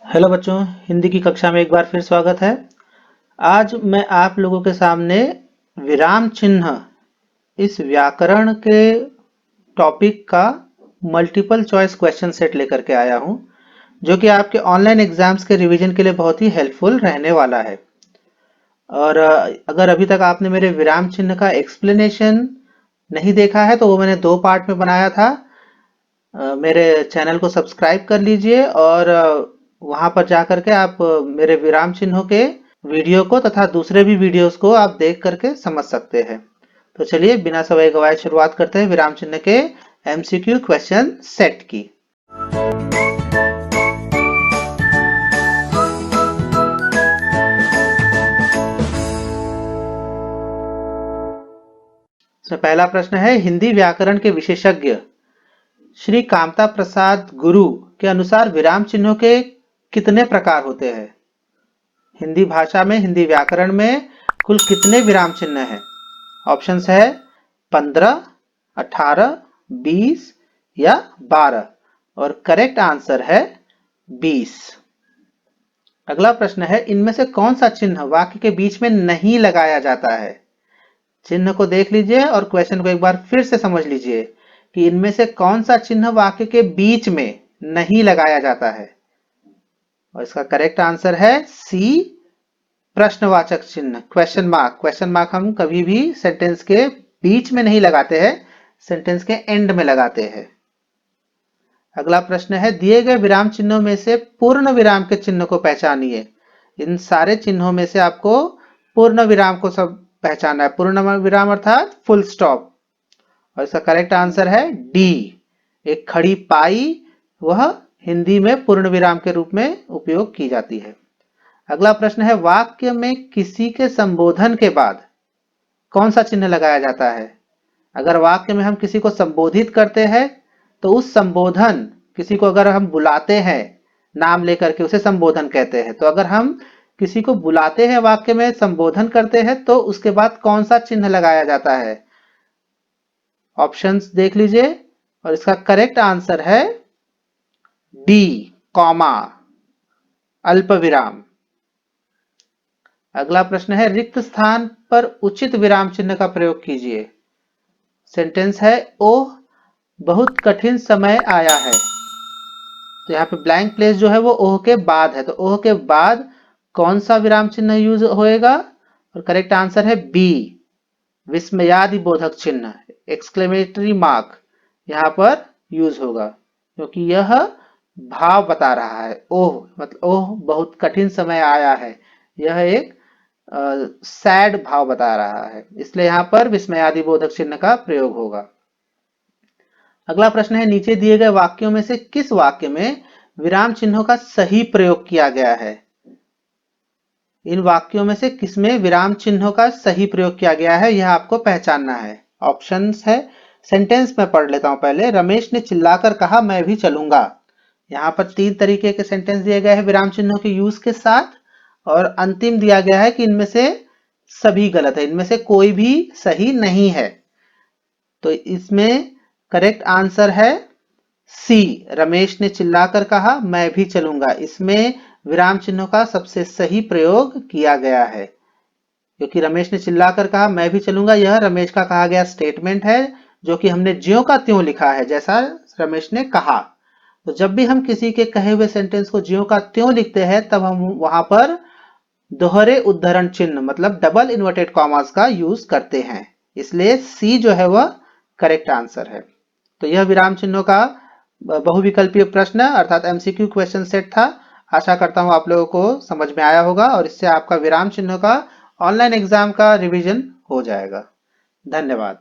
Hello बच्चों, हिंदी की कक्षा में एक बार फिर स्वागत है। आज मैं आप लोगों के सामने विराम चिन्ह इस व्याकरण के टॉपिक का मल्टीपल चॉइस क्वेश्चन सेट लेकर के आया हूं, जो कि आपके ऑनलाइन एग्जाम्स के रिवीजन के लिए बहुत ही हेल्पफुल रहने वाला है। और अगर अभी तक आपने मेरे विराम चिन्ह का एक्सप्लेनेशन नहीं देखा है तो वो मैंने 2 पार्ट में बनाया था। मेरे चैनल को सब्सक्राइब कर लीजिए और वहां पर जाकर के आप मेरे विराम चिन्हों के वीडियो को तथा दूसरे भी वीडियोस को आप देख करके समझ सकते हैं। तो चलिए बिना समय गवाए शुरुआत करते हैं विराम चिन्ह के एमसीक्यू क्वेश्चन सेट की। तो पहला प्रश्न है, हिंदी व्याकरण के विशेषज्ञ श्री कामता प्रसाद गुरु के अनुसार विराम चिन्हों के कितने प्रकार होते हैं? हिंदी भाषा में, हिंदी व्याकरण में कुल कितने विराम चिन्ह हैं? ऑप्शंस है 15, 18, 20 या 12 और करेक्ट आंसर है 20। अगला प्रश्न है, इनमें से कौन सा चिन्ह वाक्य के बीच में नहीं लगाया जाता है? चिन्ह को देख लीजिए और क्वेश्चन को एक बार फिर से समझ लीजिए कि इनमें से कौन सा चिन्ह वाक्य के बीच में नहीं लगाया जाता है। और इसका करेक्ट आंसर है सी, प्रश्नवाचक चिन्ह, क्वेश्चन मार्क। क्वेश्चन मार्क हम कभी भी सेंटेंस के बीच में नहीं लगाते हैं, सेंटेंस के एंड में लगाते हैं। अगला प्रश्न है, दिए गए विराम चिन्हों में से पूर्ण विराम के चिन्ह को पहचानिए। इन सारे चिन्हों में से आपको पूर्ण विराम को सब पहचानना है। पूर्ण विराम अर्थात फुल स्टॉप। और इसका करेक्ट आंसर है डी, एक खड़ी पाई वह हिंदी में पूर्ण विराम के रूप में उपयोग की जाती है। अगला प्रश्न है, वाक्य में किसी के संबोधन के बाद कौन सा चिन्ह लगाया जाता है? अगर वाक्य में हम किसी को संबोधित करते हैं तो उस संबोधन, किसी को अगर हम बुलाते हैं नाम लेकर के उसे संबोधन कहते हैं, तो अगर हम किसी को बुलाते हैं वाक्य में संबोधन करते हैं तो उसके बाद कौन सा चिन्ह लगाया जाता है? ऑप्शंस देख लीजिए और इसका करेक्ट आंसर है डी, कॉमा, अल्प विराम। अगला प्रश्न है, रिक्त स्थान पर उचित विराम चिन्ह का प्रयोग कीजिए। सेंटेंस है, ओह बहुत कठिन समय आया है। तो यहाँ पे ब्लैंक प्लेस जो है वो ओह के बाद है, तो ओह के बाद कौन सा विराम चिन्ह यूज होएगा? और करेक्ट आंसर है बी, विस्मयादि बोधक चिन्ह, एक्सक्लेमेटरी मार्क यहाँ पर यूज होगा, क्योंकि यह भाव बता रहा है। ओह मतलब ओह बहुत कठिन समय आया है, यह एक सैड भाव बता रहा है, इसलिए यहाँ पर विस्मयादि बोधक चिन्ह का प्रयोग होगा। अगला प्रश्न है, नीचे दिए गए वाक्यों में से किस वाक्य में विराम चिन्हों का सही प्रयोग किया गया है? इन वाक्यों में से किसमें विराम चिन्हों का सही प्रयोग किया गया है, यह आपको पहचानना है। ऑप्शंस है, सेंटेंस में पढ़ लेता हूं पहले। रमेश ने चिल्लाकर कहा मैं भी चलूंगा। यहाँ पर 3 तरीके के सेंटेंस दिए गए हैं विराम चिन्हों के यूज के साथ, और अंतिम दिया गया है कि इनमें से सभी गलत है, इनमें से कोई भी सही नहीं है। तो इसमें करेक्ट आंसर है सी, रमेश ने चिल्लाकर कहा मैं भी चलूंगा। इसमें विराम चिन्हों का सबसे सही प्रयोग किया गया है, क्योंकि रमेश ने चिल्लाकर कहा मैं भी चलूंगा, यह रमेश का कहा गया स्टेटमेंट है, जो कि हमने ज्यों का त्यों लिखा है, जैसा रमेश ने कहा। तो जब भी हम किसी के कहे हुए सेंटेंस को ज्यों का त्यों लिखते हैं तब हम वहां पर दोहरे उद्धरण चिन्ह मतलब डबल इन्वर्टेड कॉमास का यूज करते हैं, इसलिए सी जो है वह करेक्ट आंसर है। तो यह विराम चिन्हों का बहुविकल्पीय प्रश्न अर्थात एमसीक्यू क्वेश्चन सेट था। आशा करता हूं आप लोगों को समझ में आया होगा और इससे आपका विराम चिन्हों का ऑनलाइन एग्जाम का रिवीजन हो जाएगा। धन्यवाद।